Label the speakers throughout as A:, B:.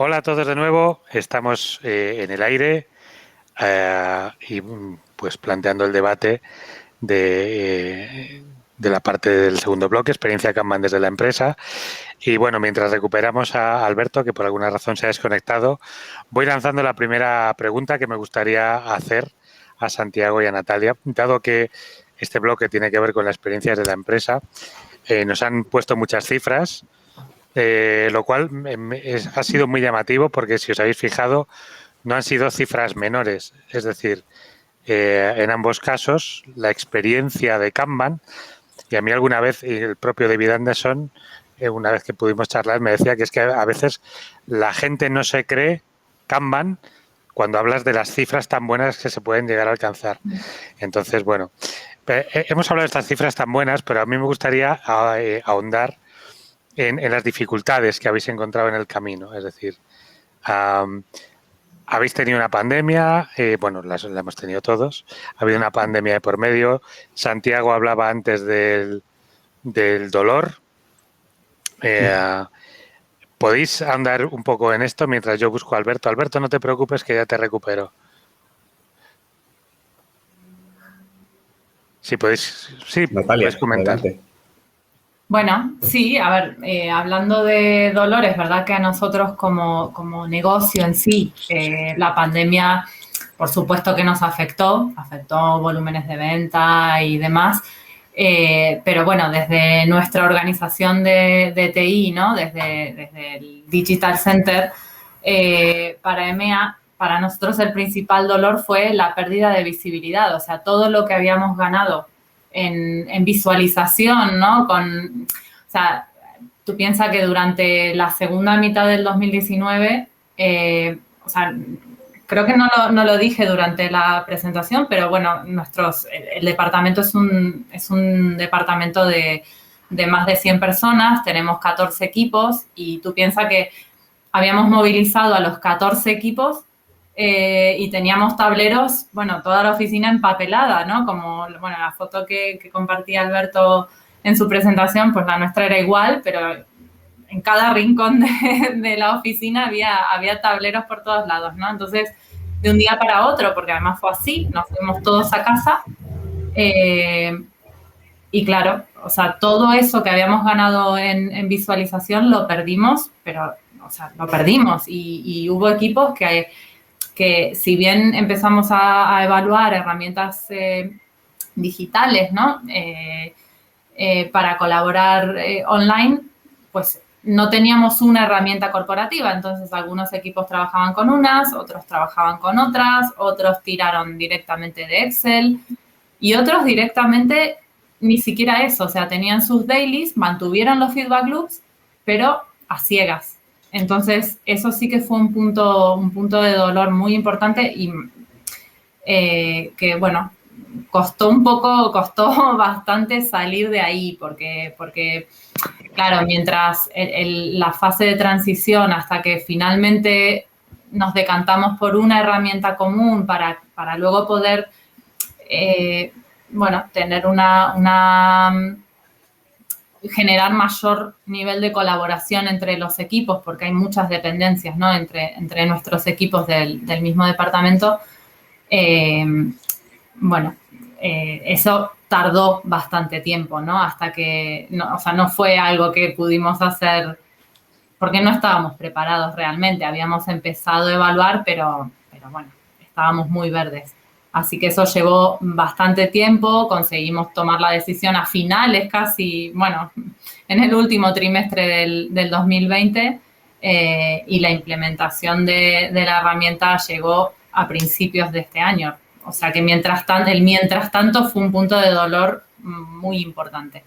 A: Hola a todos de nuevo, estamos en el aire y pues planteando el debate de la parte del segundo bloque, experiencia Kanban desde la empresa. Y bueno, mientras recuperamos a Alberto, que por alguna razón se ha desconectado, voy lanzando la primera pregunta que me gustaría hacer a Santiago y a Natalia, dado que este bloque tiene que ver con las experiencias de la empresa. Nos han puesto muchas cifras, lo cual ha sido muy llamativo porque si os habéis fijado no han sido cifras menores, es decir, en ambos casos la experiencia de Kanban, y a mí alguna vez, y el propio David Anderson, una vez que pudimos charlar, me decía que es que a veces la gente no se cree Kanban cuando hablas de las cifras tan buenas que se pueden llegar a alcanzar. Entonces, bueno, hemos hablado de estas cifras tan buenas, pero a mí me gustaría ahondar en las dificultades que habéis encontrado en el camino. Es decir, habéis tenido una pandemia, bueno, la hemos tenido todos, ha habido una pandemia de por medio. Santiago hablaba antes del dolor. ¿Podéis andar un poco en esto mientras yo busco a Alberto? Alberto, no te preocupes que ya te recupero. Si podéis, sí,
B: Natalia,
A: podéis comentar.
B: adelante.
C: Bueno, sí, a ver, hablando de dolores, ¿verdad? Que a nosotros como negocio en sí, la pandemia, por supuesto que nos afectó volúmenes de venta y demás, pero bueno, desde nuestra organización de TI, ¿no? Desde el Digital Center, para EMEA, para nosotros el principal dolor fue la pérdida de visibilidad, o sea, todo lo que habíamos ganado en visualización, ¿no? O sea, tú piensas que durante la segunda mitad del 2019, o sea, creo que no lo dije durante la presentación, pero bueno, el departamento es un departamento de más de 100 personas, tenemos 14 equipos y tú piensas que habíamos movilizado a los 14 equipos y teníamos tableros, bueno, toda la oficina empapelada, ¿no? Como, bueno, la foto que compartía Alberto en su presentación, pues la nuestra era igual, pero en cada rincón de la oficina había tableros por todos lados, ¿no? Entonces, de un día para otro, porque además fue así, nos fuimos todos a casa y claro, o sea, todo eso que habíamos ganado en visualización lo perdimos, pero, o sea, lo perdimos y hubo equipos que si bien empezamos a evaluar herramientas digitales, ¿no? Para colaborar online, pues no teníamos una herramienta corporativa. Entonces, algunos equipos trabajaban con unas, otros trabajaban con otras, otros tiraron directamente de Excel y otros directamente ni siquiera eso. O sea, tenían sus dailies, mantuvieron los feedback loops, pero a ciegas. Entonces, eso sí que fue un punto de dolor muy importante y que, bueno, costó bastante salir de ahí porque claro, mientras la fase de transición hasta que finalmente nos decantamos por una herramienta común para luego poder, bueno, tener generar mayor nivel de colaboración entre los equipos, porque hay muchas dependencias, ¿no? Entre nuestros equipos del mismo departamento. Bueno, eso tardó bastante tiempo, ¿no? Hasta que, no, o sea, no fue algo que pudimos hacer porque no estábamos preparados realmente. Habíamos empezado a evaluar, pero bueno, estábamos muy verdes. Así que eso llevó bastante tiempo, conseguimos tomar la decisión a finales casi, bueno, en el último trimestre del 2020 y la implementación de la herramienta llegó a principios de este año. O sea que mientras tanto fue un punto de dolor muy importante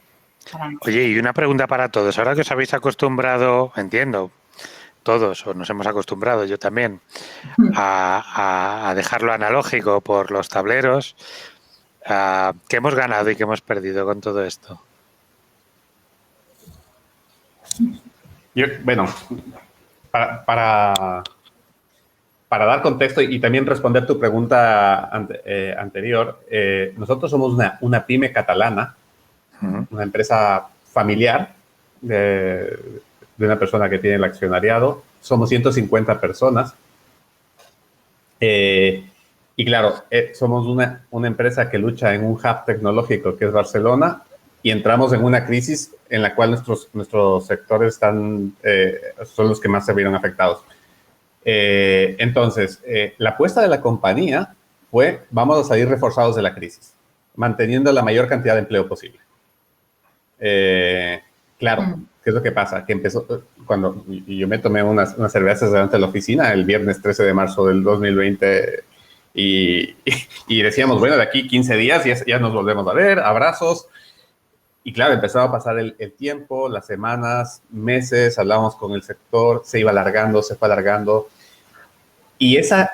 C: para nosotros.
A: Oye, y una pregunta para todos. Ahora que os habéis acostumbrado, entiendo, todos, o nos hemos acostumbrado, yo también, a dejarlo analógico por los tableros, ¿qué hemos ganado y qué hemos perdido con todo esto?
B: Bueno, para dar contexto y también responder tu pregunta anterior, nosotros somos una pyme catalana, una empresa familiar de de una persona que tiene el accionariado. Somos 150 personas. Y claro, somos una empresa que lucha en un hub tecnológico que es Barcelona y entramos en una crisis en la cual nuestros sectores son los que más se vieron afectados. Entonces, la apuesta de la compañía fue, vamos a salir reforzados de la crisis, manteniendo la mayor cantidad de empleo posible. Claro, ¿qué es lo que pasa? Que empezó cuando yo me tomé unas cervezas delante de la oficina el viernes 13 de marzo del 2020 y decíamos, bueno, de aquí 15 días ya nos volvemos a ver, abrazos. Y claro, empezaba a pasar el tiempo, las semanas, meses, hablábamos con el sector, se iba alargando, se fue alargando. Y esa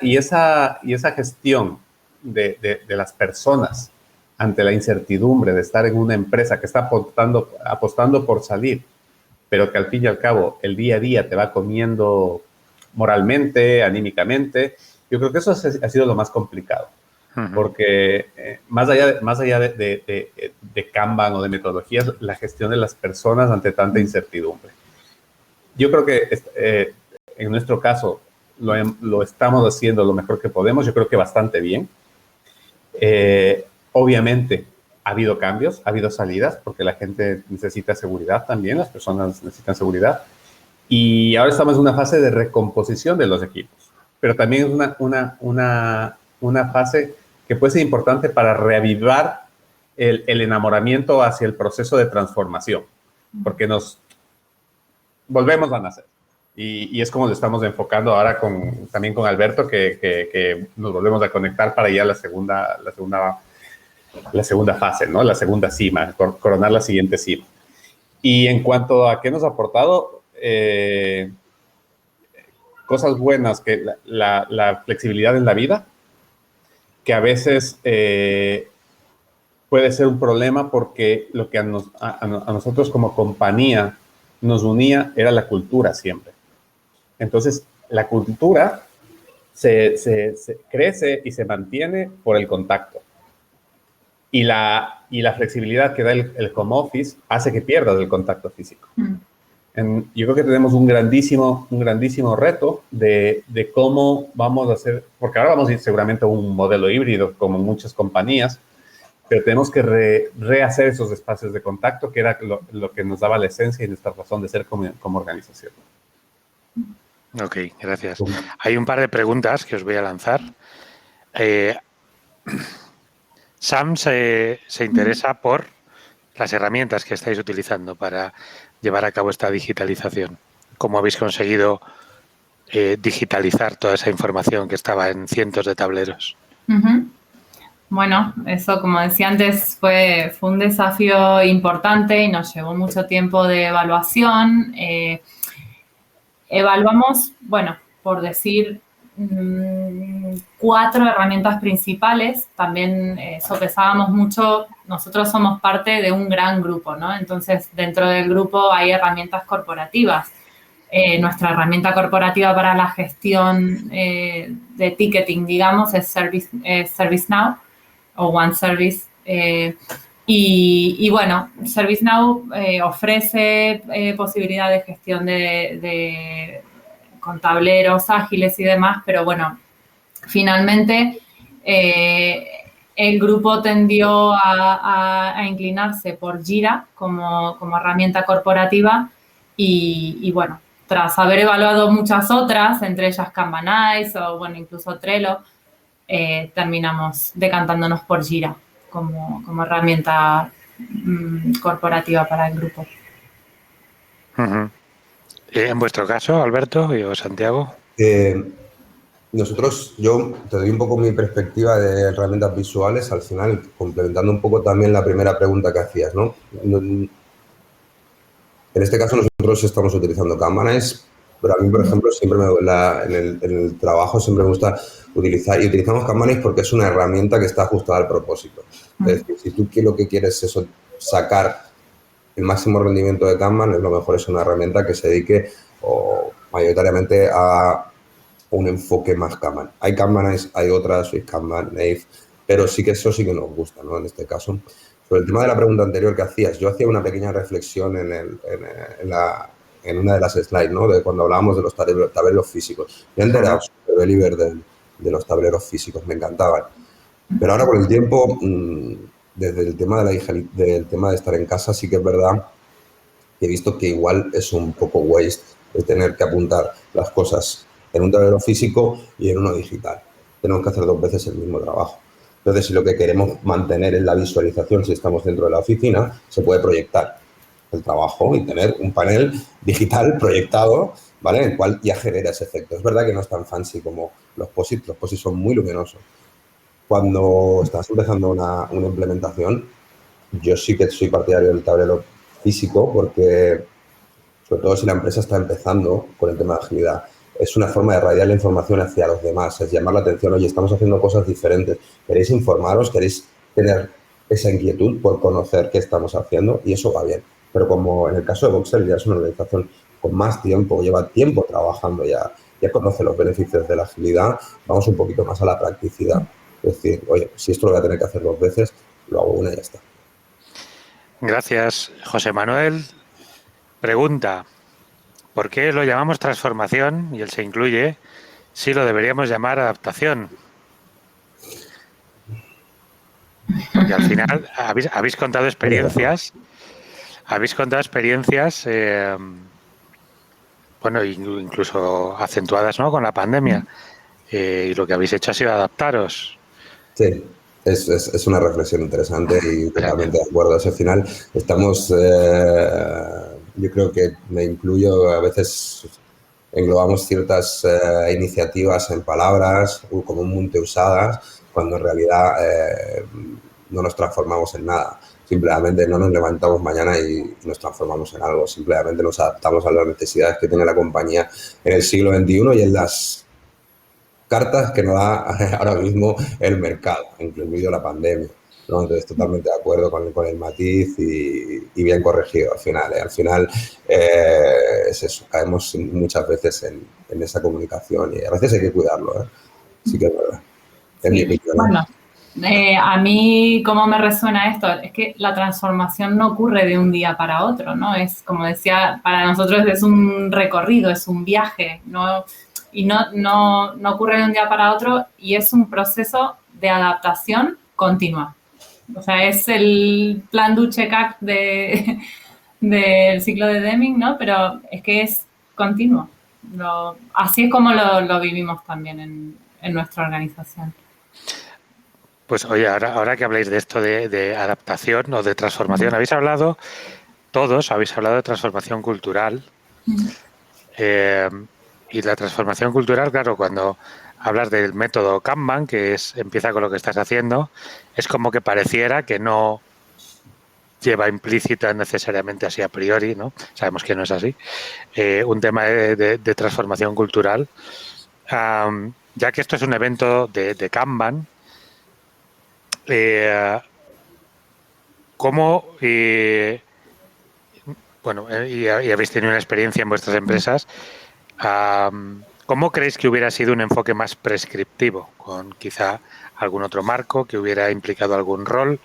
B: gestión de las personas ante la incertidumbre de estar en una empresa que está apostando por salir, pero que al fin y al cabo el día a día te va comiendo moralmente, anímicamente, yo creo que eso ha sido lo más complicado. Porque más allá de Kanban o de metodologías, la gestión de las personas ante tanta incertidumbre. Yo creo que en nuestro caso lo estamos haciendo lo mejor que podemos, yo creo que bastante bien. Obviamente ha habido cambios, ha habido salidas, porque la gente necesita seguridad también, las personas necesitan seguridad. Y ahora estamos en una fase de recomposición de los equipos, pero también es una fase que puede ser importante para reavivar el enamoramiento hacia el proceso de transformación, porque nos volvemos a nacer. Y es como lo estamos enfocando ahora también con Alberto, que nos volvemos a conectar para ya la segunda fase, ¿no? La segunda cima, coronar la siguiente cima. Y en cuanto a qué nos ha aportado, cosas buenas, que la flexibilidad en la vida, que a veces puede ser un problema porque lo que a nosotros como compañía nos unía era la cultura siempre. Entonces, la cultura se crece y se mantiene por el contacto. Y la flexibilidad que da el home office hace que pierdas el contacto físico. Yo creo que tenemos un grandísimo reto de cómo vamos a hacer, porque ahora vamos a ir seguramente a un modelo híbrido como muchas compañías, pero tenemos que rehacer esos espacios de contacto que era lo que nos daba la esencia y nuestra razón de ser como organización.
A: Ok, gracias. Hay un par de preguntas que os voy a lanzar. Sam se interesa por las herramientas que estáis utilizando para llevar a cabo esta digitalización. ¿Cómo habéis conseguido digitalizar toda esa información que estaba en cientos de tableros?
C: Bueno, eso, como decía antes, fue un desafío importante y nos llevó mucho tiempo de evaluación. Evaluamos, bueno, por decir, 4 herramientas principales. También sopesábamos mucho. Nosotros somos parte de un gran grupo, ¿no? Entonces, dentro del grupo hay herramientas corporativas. Nuestra herramienta corporativa para la gestión de ticketing, digamos, es ServiceNow o OneService. Y bueno, ServiceNow ofrece posibilidad de gestión con tableros ágiles y demás, pero bueno, finalmente el grupo tendió a inclinarse por Jira como herramienta corporativa y bueno, tras haber evaluado muchas otras, entre ellas Kanbanize o bueno, incluso Trello, terminamos decantándonos por Jira como herramienta corporativa para el grupo.
A: En vuestro caso, Alberto o Santiago.
D: Nosotros, yo te doy un poco mi perspectiva de herramientas visuales, al final, complementando un poco también la primera pregunta que hacías, ¿no? En este caso nosotros estamos utilizando Kanbanize, pero a mí, por ejemplo, siempre en el trabajo siempre me gusta utilizamos Kanbanize porque es una herramienta que está ajustada al propósito. Es decir, si tú lo que quieres es sacar el máximo rendimiento de Kanban, lo mejor es una herramienta que se dedique mayoritariamente a un enfoque más Kanban. Hay Kanbanize, hay otras, hay Kanban, Nave, pero sí que eso sí que nos gusta, ¿no? En este caso. Sobre el tema de la pregunta anterior que hacías, yo hacía una pequeña reflexión en en una de las slides, ¿no? De cuando hablábamos de los tableros físicos. Yo antes era super believer de los tableros físicos, me encantaban. Pero ahora con el tiempo, desde el tema del tema de estar en casa, sí que es verdad que he visto que igual es un poco waste de tener que apuntar las cosas en un tablero físico y en uno digital. Tenemos que hacer 2 veces el mismo trabajo. Entonces, si lo que queremos mantener es la visualización, si estamos dentro de la oficina, se puede proyectar el trabajo y tener un panel digital proyectado, ¿vale? En el cual ya genera ese efecto. Es verdad que no es tan fancy como los POSIT. Los POSIT son muy luminosos. Cuando estás empezando una implementación, yo sí que soy partidario del tablero físico porque, sobre todo si la empresa está empezando con el tema de agilidad, es una forma de radiar la información hacia los demás, es llamar la atención, oye, estamos haciendo cosas diferentes, queréis informaros, queréis tener esa inquietud por conocer qué estamos haciendo y eso va bien. Pero como en el caso de Voxel ya es una organización con más tiempo, lleva tiempo trabajando ya conoce los beneficios de la agilidad, vamos un poquito más a la practicidad. Es decir, oye, si esto lo voy a tener que hacer 2 veces, lo hago una y ya está.
A: Gracias, José Manuel. Pregunta, ¿por qué lo llamamos transformación, y él se incluye, si lo deberíamos llamar adaptación? Porque al final habéis contado experiencias, bueno, incluso acentuadas, ¿no?, con la pandemia, y lo que habéis hecho ha sido adaptaros.
D: Sí, es una reflexión interesante y totalmente de acuerdo. Al final estamos, yo creo que me incluyo, a veces englobamos ciertas iniciativas en palabras comúnmente usadas, cuando en realidad no nos transformamos en nada. Simplemente no nos levantamos mañana y nos transformamos en algo. Simplemente nos adaptamos a las necesidades que tiene la compañía en el siglo XXI y en las cartas que nos da ahora mismo el mercado, incluido la pandemia, ¿no? Entonces, totalmente de acuerdo con el matiz y bien corregido al final. Al final es eso, caemos muchas veces en esa comunicación y a veces hay que cuidarlo, ¿eh? Sí que es verdad.
C: Sí. Bueno, a mí, ¿cómo me resuena esto? Es que la transformación no ocurre de un día para otro, ¿no? Es, como decía, para nosotros es un recorrido, es un viaje, ¿no? Y no ocurre de un día para otro y es un proceso de adaptación continua. O sea, es el plan Duchecac del ciclo de Deming, ¿no? Pero es que es continuo. Así es como lo vivimos también en nuestra organización.
A: Pues oye, ahora que habláis de esto de adaptación o de transformación, habéis hablado de transformación cultural. Y la transformación cultural, claro, cuando hablas del método Kanban, que empieza con lo que estás haciendo, es como que pareciera que no lleva implícita necesariamente así a priori, ¿no? Sabemos que no es así. Un tema de transformación cultural. Ya que esto es un evento de Kanban, ¿cómo, bueno, y habéis tenido una experiencia en vuestras empresas, ¿cómo creéis que hubiera sido un enfoque más prescriptivo, con quizá algún otro marco que hubiera implicado algún rol?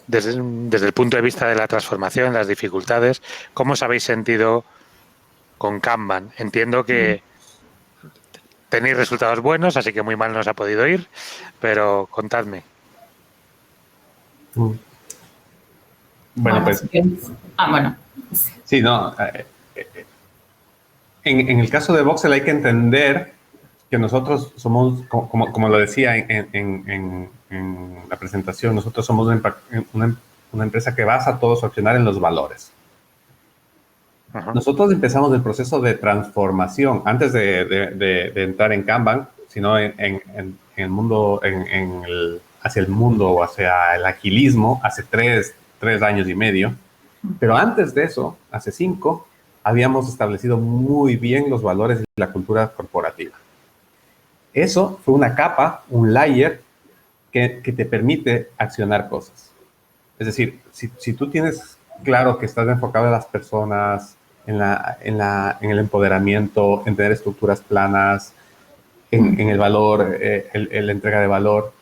A: Desde el punto de vista de la transformación, las dificultades, ¿cómo os habéis sentido con Kanban? Entiendo que tenéis resultados buenos, así que muy mal no os ha podido ir, pero contadme.
B: Bueno, pues...
C: bueno.
B: Sí, no. En el caso de Voxel hay que entender que nosotros somos, como lo decía en la presentación, nosotros somos una empresa que basa todo su accionar en los valores. Uh-huh. Nosotros empezamos el proceso de transformación antes de entrar en Kanban, sino en el mundo, hacia el mundo o hacia el agilismo hace 3 años y medio. Pero antes de eso, hace 5, habíamos establecido muy bien los valores y la cultura corporativa. Eso fue una capa, un layer que te permite accionar cosas. Es decir, si tú tienes claro que estás enfocado en las personas, en el empoderamiento, en tener estructuras planas, en el valor, la entrega de valor,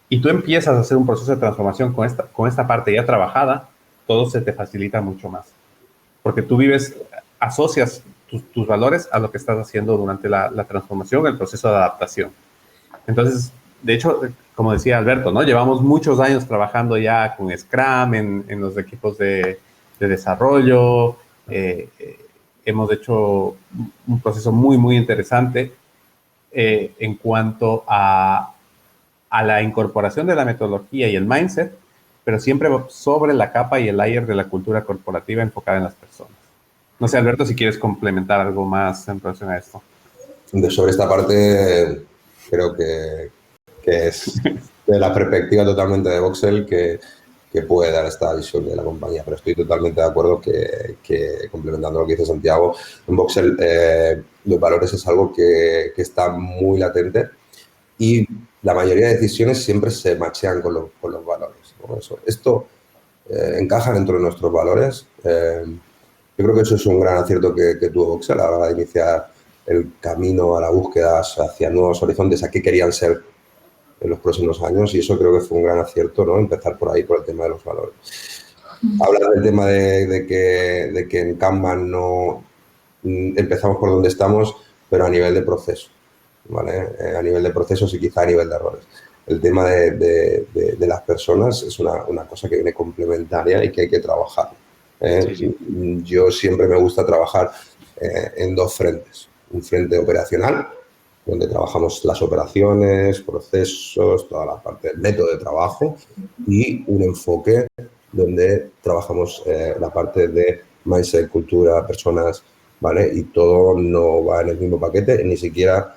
B: y tú empiezas a hacer un proceso de transformación con esta parte ya trabajada, todo se te facilita mucho más. porque tú asocias tus valores a lo que estás haciendo durante la transformación, el proceso de adaptación. Entonces, de hecho, como decía Alberto, ¿no? Llevamos muchos años trabajando ya con Scrum en los equipos de desarrollo. Hemos hecho un proceso muy, muy interesante en cuanto a la incorporación de la metodología y el mindset, pero siempre sobre la capa y el layer de la cultura corporativa enfocada en las personas. No sé, Alberto, si quieres complementar algo más en relación a esto.
D: Sobre esta parte, creo que es de la perspectiva totalmente de Voxel que puede dar esta visión de la compañía, pero estoy totalmente de acuerdo que complementando lo que dice Santiago, en Voxel los valores es algo que está muy latente y la mayoría de decisiones siempre se machean con los valores, ¿no? Esto encaja dentro de nuestros valores. Yo creo que eso es un gran acierto que tuvo Voxel a la hora de iniciar el camino a la búsqueda hacia nuevos horizontes, a qué querían ser en los próximos años, y eso creo que fue un gran acierto, ¿no? Empezar por ahí, por el tema de los valores. Hablar del tema de que en Kanban no empezamos por donde estamos, pero a nivel de proceso, ¿vale? A nivel de procesos y quizá a nivel de errores. El tema de las personas es una cosa que viene complementaria y que hay que trabajar.
A: Sí.
D: Yo siempre me gusta trabajar en dos frentes. Un frente operacional, donde trabajamos las operaciones, procesos, toda la parte del método de trabajo, y un enfoque donde trabajamos la parte de mindset, cultura, personas, ¿vale? Y todo no va en el mismo paquete, ni siquiera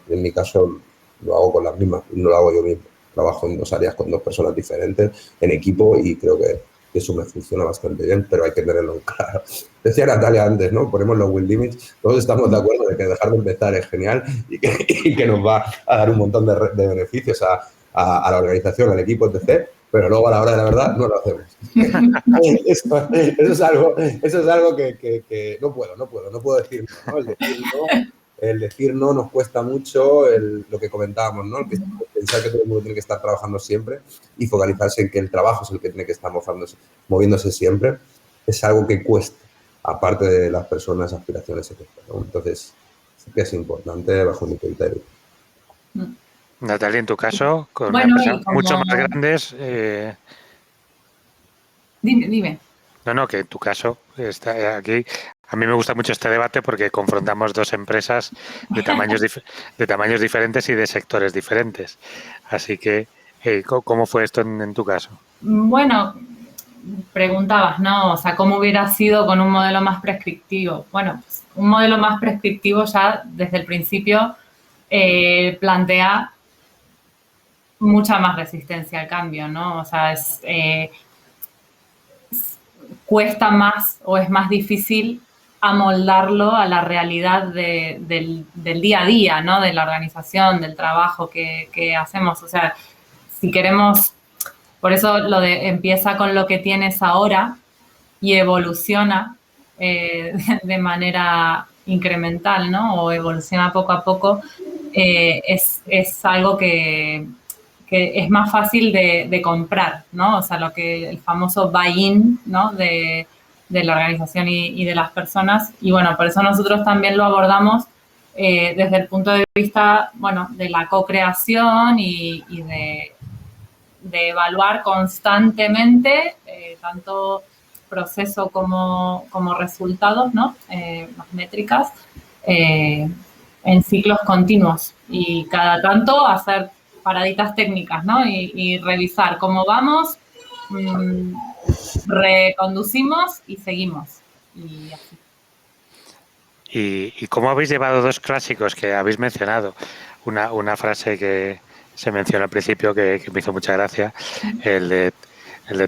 D: en mi caso lo hago con las mismas, no lo hago yo mismo. Trabajo en dos áreas con dos personas diferentes, en equipo, y creo que eso me funciona bastante bien, pero hay que tenerlo en claro. Decía Natalia antes, ¿no? Ponemos los win limits, todos estamos de acuerdo de que dejar de empezar es genial y que nos va a dar un montón de beneficios a la organización, al equipo, etc., pero luego a la hora de la verdad no lo hacemos. Eso es algo que no puedo decir no, ¿no? El decir no nos cuesta mucho, lo que comentábamos, ¿no? Pensar que todo el mundo tiene que estar trabajando siempre y focalizarse en que el trabajo es el que tiene que estar moviéndose siempre, es algo que cuesta, aparte de las personas, aspiraciones, etc., ¿no? Entonces, sí que es importante bajo mi criterio.
A: Natalia, en tu caso, con
C: bueno,
A: empresas mucho más grandes...
C: Dime.
A: No, que en tu caso, está aquí, a mí me gusta mucho este debate porque confrontamos dos empresas de tamaños diferentes y de sectores diferentes. Así que, ¿cómo fue esto en tu caso?
C: Bueno, preguntabas, ¿no? O sea, ¿cómo hubiera sido con un modelo más prescriptivo? Bueno, pues, un modelo más prescriptivo ya desde el principio plantea mucha más resistencia al cambio, ¿no? O sea, cuesta más o es más difícil amoldarlo a la realidad del día a día, ¿no? De la organización, del trabajo que hacemos. O sea, si queremos, por eso empieza con lo que tienes ahora y evoluciona de manera incremental, ¿no? O evoluciona poco a poco, es algo que es más fácil de comprar, ¿no? O sea, el famoso buy-in, ¿no? De la organización y de las personas. Y bueno, por eso nosotros también lo abordamos desde el punto de vista, bueno, de la co-creación y de evaluar constantemente tanto proceso como resultados, ¿no? Las métricas en ciclos continuos y cada tanto hacer paraditas técnicas, ¿no? Y revisar cómo vamos, reconducimos y seguimos. Y así.
A: ¿Y cómo habéis llevado dos clásicos que habéis mencionado? Una frase que se mencionó al principio que me hizo mucha gracia, el de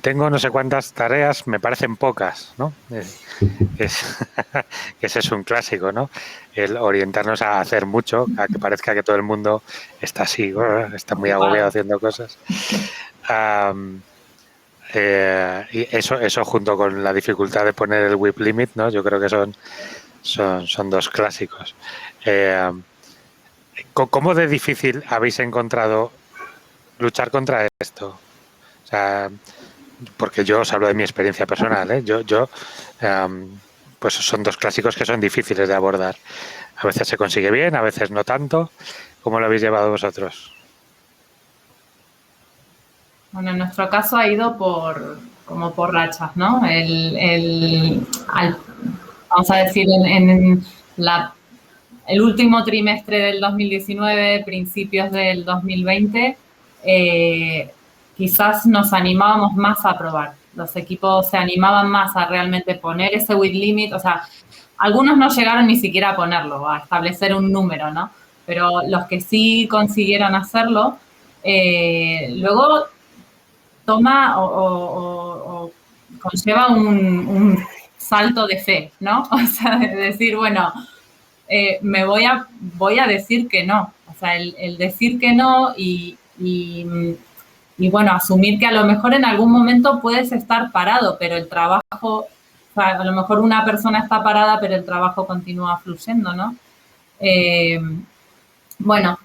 A: tengo no sé cuántas tareas, me parecen pocas, ¿no? Ese es un clásico, ¿no? El orientarnos a hacer mucho, a que parezca que todo el mundo está así, está muy agobiado haciendo cosas. Y eso junto con la dificultad de poner el whip limit, ¿no? Yo creo que son dos clásicos. ¿Cómo de difícil habéis encontrado luchar contra esto? O sea, porque yo os hablo de mi experiencia personal, ¿eh? Yo pues son dos clásicos que son difíciles de abordar. A veces se consigue bien, a veces no tanto. ¿Cómo lo habéis llevado vosotros?
C: Bueno, en nuestro caso ha ido como por rachas, ¿no? Vamos a decir, el último trimestre del 2019, principios del 2020, quizás nos animábamos más a probar. Los equipos se animaban más a realmente poner ese with limit. O sea, algunos no llegaron ni siquiera a ponerlo, a establecer un número, ¿no? Pero los que sí consiguieron hacerlo, luego toma o conlleva un salto de fe, ¿no? O sea, de decir, bueno, voy a decir que no. O sea, el decir que no y bueno, asumir que a lo mejor en algún momento puedes estar parado, pero el trabajo, o sea, a lo mejor una persona está parada, pero el trabajo continúa fluyendo, ¿no? Bueno,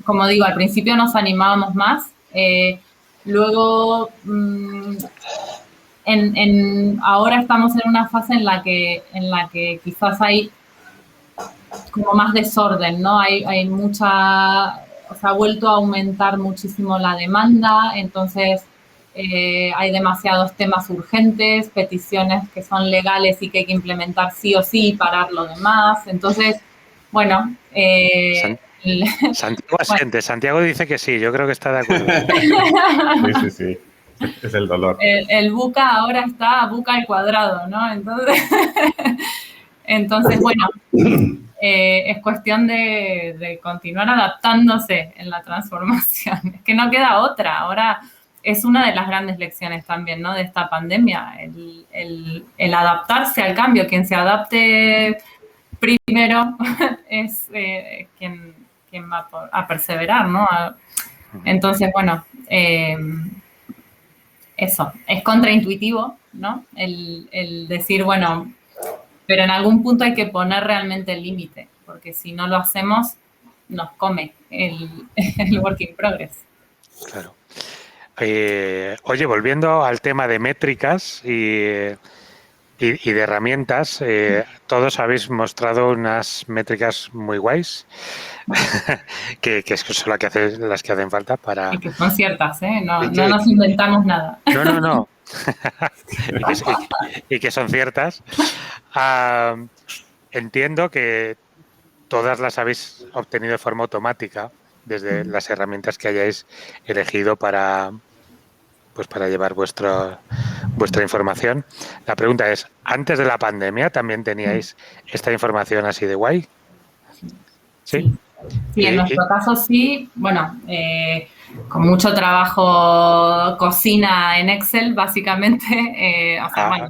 C: como digo, al principio nos animábamos más. Luego, ahora estamos en una fase en la que quizás hay como más desorden, ¿no? Hay mucha, o sea, ha vuelto a aumentar muchísimo la demanda, entonces hay demasiados temas urgentes, peticiones que son legales y que hay que implementar sí o sí y parar lo demás. Entonces, bueno...
A: Santiago asiente. Bueno. Santiago dice que sí, yo creo que está de acuerdo.
B: Sí. Es el dolor.
C: El buca ahora está buca al cuadrado, ¿no? Entonces bueno, es cuestión de continuar adaptándose en la transformación. Es que no queda otra. Ahora es una de las grandes lecciones también, ¿no? De esta pandemia, el adaptarse al cambio. Quien se adapte primero es quien va a perseverar, ¿no? Entonces, bueno, eso, es contraintuitivo, ¿no? El decir, bueno, pero en algún punto hay que poner realmente el límite, porque si no lo hacemos, nos come el work in progress.
A: Claro. Oye, volviendo al tema de métricas y de herramientas, todos habéis mostrado unas métricas muy guays que son las que hacen falta para...
C: Y que son ciertas, ¿eh? No nos inventamos nada.
A: No. y que son ciertas. Entiendo que todas las habéis obtenido de forma automática desde las herramientas que hayáis elegido para llevar vuestra información. La pregunta es, ¿antes de la pandemia también teníais esta información así de guay?
C: Sí, en nuestro caso sí. Bueno, con mucho trabajo cocina en Excel, básicamente.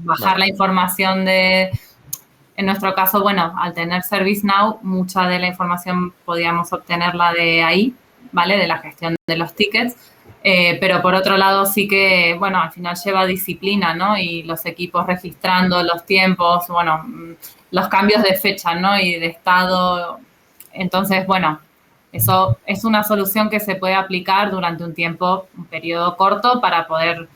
C: Bajar la información en nuestro caso, bueno, al tener ServiceNow, mucha de la información podíamos obtenerla de ahí, ¿vale? De la gestión de los tickets. Pero por otro lado sí que, bueno, al final lleva disciplina, ¿no? Y los equipos registrando los tiempos, bueno, los cambios de fecha, ¿no? Y de estado. Entonces, bueno, eso es una solución que se puede aplicar durante un periodo corto para poder,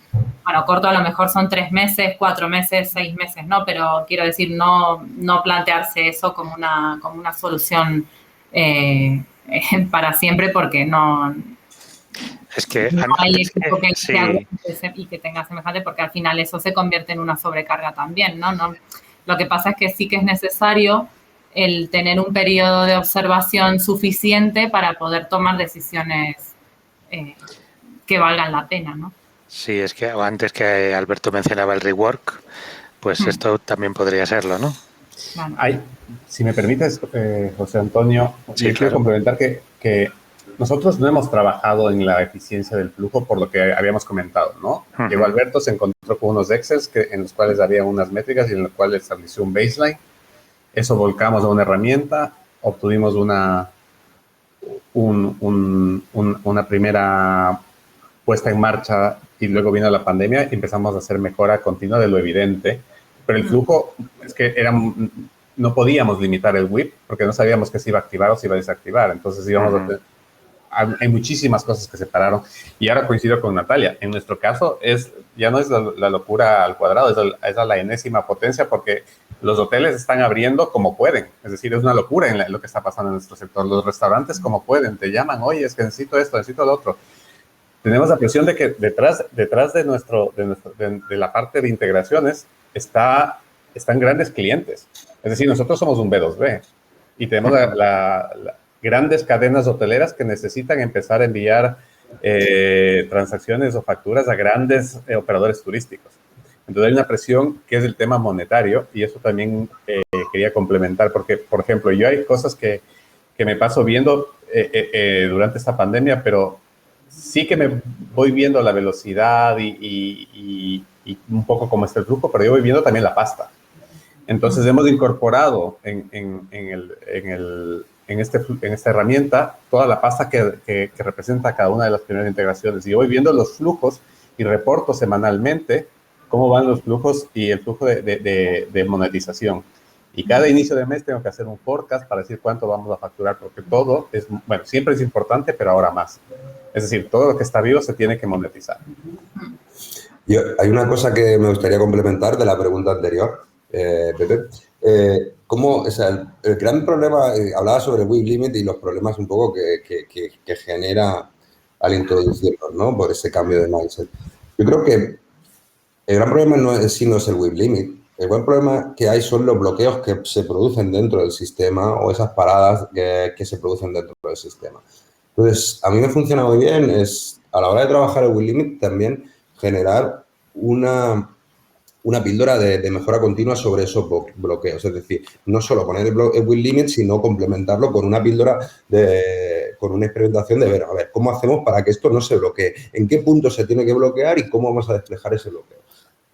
C: bueno, corto a lo mejor son 3 meses, 4 meses, 6 meses, ¿no? Pero quiero decir, no plantearse eso como una solución para siempre, porque no...
A: Es que
C: no hay equipo que aguante y que tenga semejante, porque al final eso se convierte en una sobrecarga también, ¿no? Lo que pasa es que sí que es necesario el tener un periodo de observación suficiente para poder tomar decisiones que valgan la pena, ¿no?
A: Sí, es que antes que Alberto mencionaba el rework, pues esto también podría serlo, ¿no?
C: Claro.
B: Si me permites, José Antonio,
A: sí,
B: quiero complementar que nosotros no hemos trabajado en la eficiencia del flujo por lo que habíamos comentado, ¿no? Llegó Alberto, se encontró con unos Excels en los cuales había unas métricas y en los cuales estableció un baseline. Eso volcamos a una herramienta, obtuvimos una primera puesta en marcha y luego vino la pandemia y empezamos a hacer mejora continua de lo evidente. Pero el flujo es que no podíamos limitar el WIP porque no sabíamos que se iba a activar o se iba a desactivar. Entonces íbamos a tener... hay muchísimas cosas que se pararon y ahora coincido con Natalia. En nuestro caso ya no es la locura al cuadrado, es a la enésima potencia porque los hoteles están abriendo como pueden. Es decir, es una locura lo que está pasando en nuestro sector. Los restaurantes como pueden, te llaman, oye, es que necesito esto, necesito lo otro. Tenemos la presión de que detrás de la parte de integraciones están grandes clientes. Es decir, nosotros somos un B2B y tenemos grandes cadenas hoteleras que necesitan empezar a enviar transacciones o facturas a grandes operadores turísticos. Entonces hay una presión que es el tema monetario y eso también quería complementar porque, por ejemplo, yo hay cosas que me paso viendo durante esta pandemia, pero sí que me voy viendo la velocidad y un poco cómo está el flujo, pero yo voy viendo también la pasta. Entonces hemos incorporado en esta herramienta toda la pasta que representa cada una de las primeras integraciones. Y yo voy viendo los flujos y reporto semanalmente cómo van los flujos y el flujo de monetización. Y cada inicio de mes tengo que hacer un forecast para decir cuánto vamos a facturar, porque todo es, bueno, siempre es importante, pero ahora más. Es decir, todo lo que está vivo se tiene que monetizar.
D: Hay una cosa que me gustaría complementar de la pregunta anterior, Pepe. O sea, el gran problema, hablaba sobre el WIP Limit y los problemas un poco que genera al introducirlos, ¿no? Por ese cambio de mindset. Yo creo que el gran problema no es el WIP Limit. El buen problema que hay son los bloqueos que se producen dentro del sistema o esas paradas que se producen dentro del sistema. Entonces, a mí me funciona muy bien a la hora de trabajar el WIP Limit también generar una píldora de mejora continua sobre esos bloqueos. Es decir, no solo poner el WIP Limit, sino complementarlo con una píldora con una experimentación de ver, a ver, ¿cómo hacemos para que esto no se bloquee? ¿En qué punto se tiene que bloquear y cómo vamos a desplegar ese bloqueo?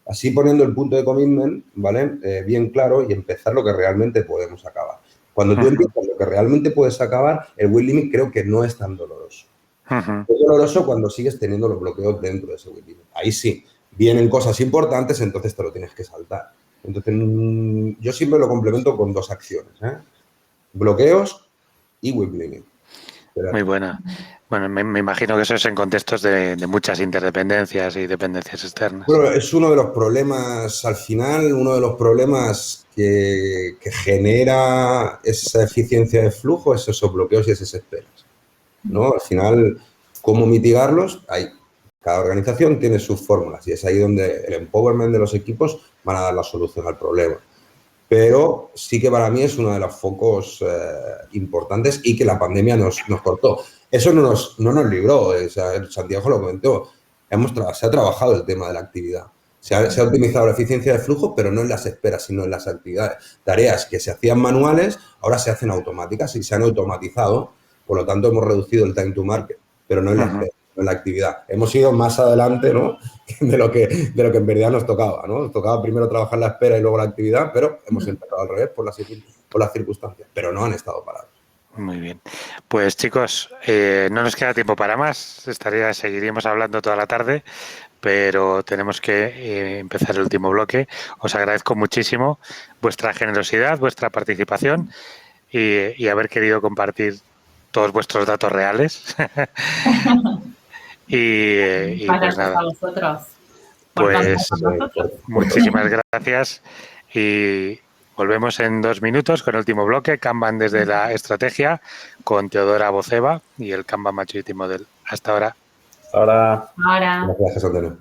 D: Así poniendo el punto de commitment, ¿vale? Bien claro y empezar lo que realmente podemos acabar. Cuando tú empiezas lo que realmente puedes acabar, el WIP Limit creo que no es tan doloroso. Es doloroso cuando sigues teniendo los bloqueos dentro de ese WIP Limit. Ahí sí, vienen cosas importantes, entonces te lo tienes que saltar. Entonces, yo siempre lo complemento con dos acciones, bloqueos y WIP Limit.
A: Muy buena. Bueno, me imagino que eso es en contextos de muchas interdependencias y dependencias externas.
D: Bueno, es uno de los problemas, al final, uno de los problemas que genera esa eficiencia de flujo es esos bloqueos y esas esperas, ¿no? Al final, ¿cómo mitigarlos? Cada organización tiene sus fórmulas y es ahí donde el empowerment de los equipos van a dar la solución al problema. Pero sí que para mí es uno de los focos importantes y que la pandemia nos cortó. Eso no nos libró, o sea, Santiago lo comentó, se ha trabajado el tema de la actividad. Se ha optimizado la eficiencia de flujo, pero no en las esperas, sino en las actividades. Tareas que se hacían manuales, ahora se hacen automáticas y se han automatizado, por lo tanto hemos reducido el time to market, pero no en la espera, en la actividad. Hemos ido más adelante, ¿no? de lo que en verdad nos tocaba, ¿no? Nos tocaba primero trabajar la espera y luego la actividad, pero hemos empezado al revés por las circunstancias, pero no han estado parados.
A: Muy bien. Pues chicos, no nos queda tiempo para más. Seguiríamos hablando toda la tarde, pero tenemos que empezar el último bloque. Os agradezco muchísimo vuestra generosidad, vuestra participación y haber querido compartir todos vuestros datos reales. y pues nada.
C: A vosotros.
A: Pues muchísimas gracias y volvemos en 2 minutos con el último bloque, Kanban desde la estrategia, con Teodora Boceva y el Kanban Maturity Model. Hasta ahora.
B: Hasta ahora.
C: Ahora.
D: Gracias, Antonio.